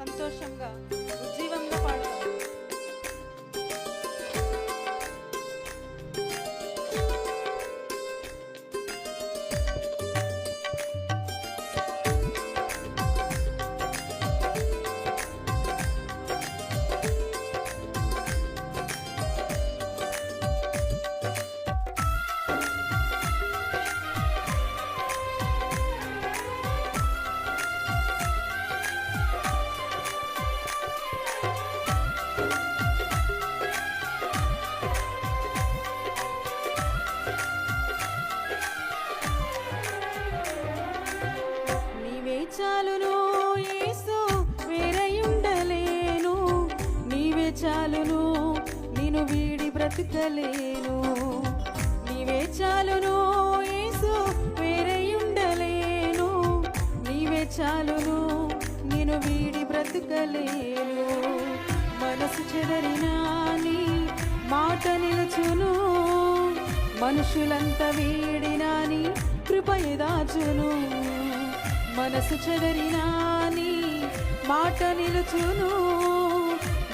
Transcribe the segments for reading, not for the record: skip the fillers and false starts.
సంతోషంగా ఉజ్జీవంగా పాడతాం. చాలును యేసు వేరయుండలేను, నీవే చాలును నిన్ను వీడి బ్రతుకలేను. నీవే చాలును యేసు వేరయుండలేను, నీవే చాలును నిన్ను వీడి బ్రతుకలేను. మనసు చెదరినా నీ మాట నిలుచును, మనుషులంతా వీడినా నీ కృపయ దాచును. మనసు చెదరినా నీ మాట నిలుచును,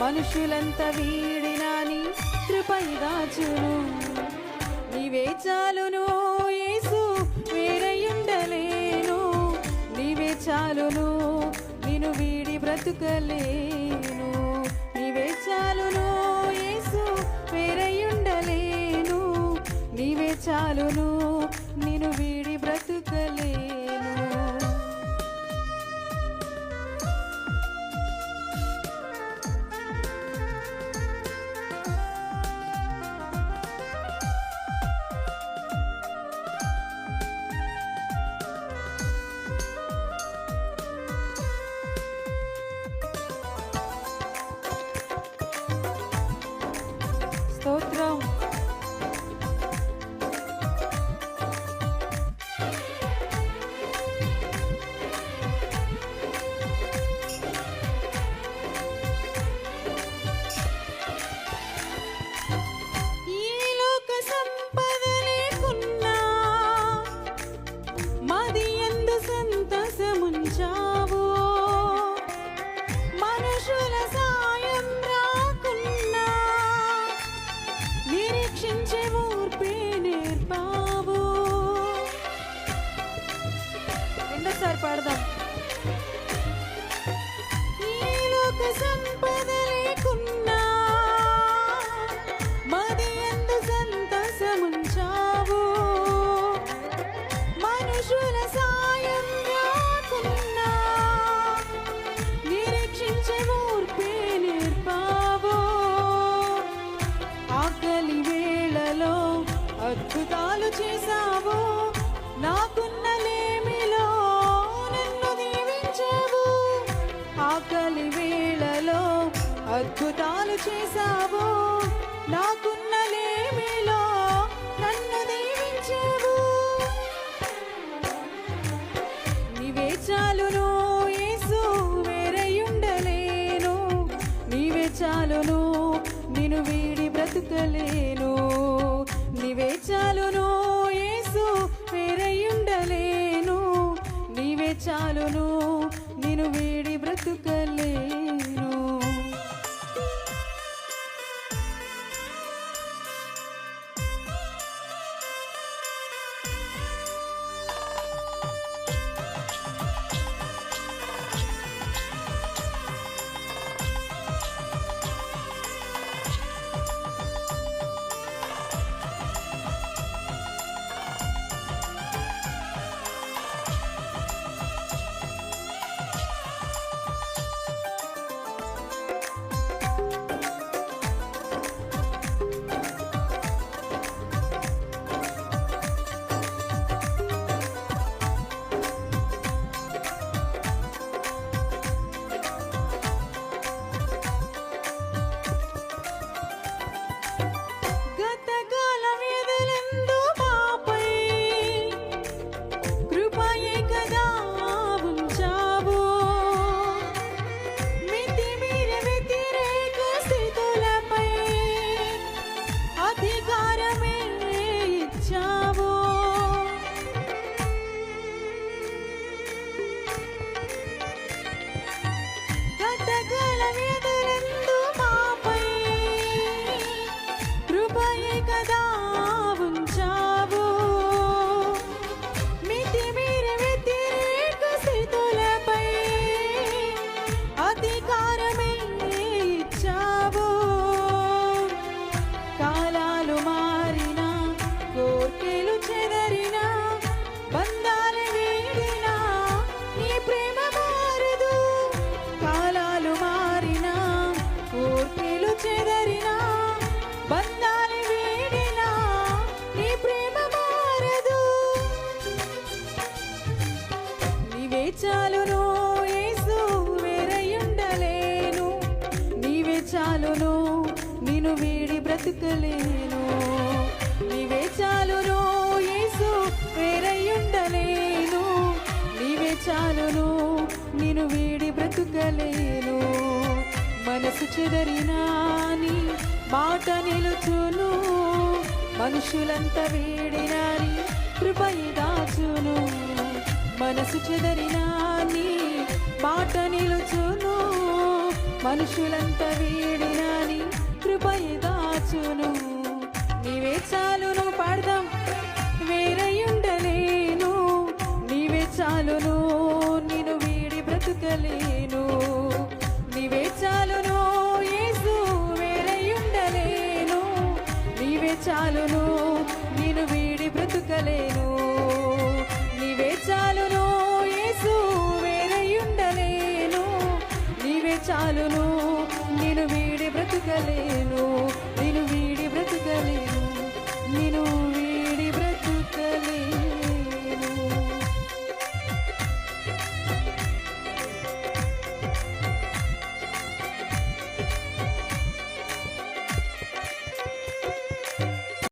మనుషులంతా వీడినా నీ కృపై దాచును. నీవే చాలును యేసు వేరయుండలేను, నీవే చాలును నిన్ను వీడి బ్రతుకలేను. నీవే చాలును యేసు వేరయుండలేను, నీవే చాలును నిన్ను వీడి బ్రతుకలేను. స్తోత్రం. ఈ లోక సంపద లేకున్నా మది యందు సంతోషముంచావు, మనుషుల సాయం రాకున్నా నిరీక్షించే ఊర్పే నేర్పావు. రెండోసారి పాడదాం. ఈ లోక సంపద లేకున్నా మది యందు సంతోషముంచావు, మనుషుల సాయం రాకున్నా నిరీక్షించే ఊర్పే నేర్పావు. ఆకలి వేళలో అద్భుతాలు చేశావు, నాకున్న లేమిలో నన్ను దీవించావు. ఆకలి వేళలో అద్భుతాలు చేశావు, నాకున్న లేమిలో నన్ను దీవించావు. నీవే చాలును యేసు వేరయుండలేను, నీవే చాలును నిన్ను వీడి బ్రతుకలేను. నీవే చాలును యేసు వేరయుండలేను, నీవే చాలును నిన్ను వీడి బ్రతుకలేను. చాలును యేసు వేరయుండలేను, నీవే చాలును నిన్ను వీడి బ్రతుకలేను. నీవే చాలును యేసు వేరయుండలేను, నీవే చాలును నిన్ను వీడి బ్రతుకలేను. మనసు చెదరినా నీ మాట నిలుచును, మనుషులంతా వీడినా నీ కృపయి దాచును. మనసు చెదరినా నీ మాట నిలుచును, మనుషులంతా వీడినా నీ కృపయి దాచును. నీవే చాలును పాడదాం, వేరయుండలేను, నీవే చాలును నిన్ను వీడి బ్రతుకలేను. నీవే చాలును యేసు వేరయుండలేను, నీవే చాలును నిన్ను వీడి బ్రతుకలేను. నీవే చాలును యేసు వేరయుండలేను, నీవే చాలును నిన్ను వీడి బ్రతుకలేను, నిన్ను వీడి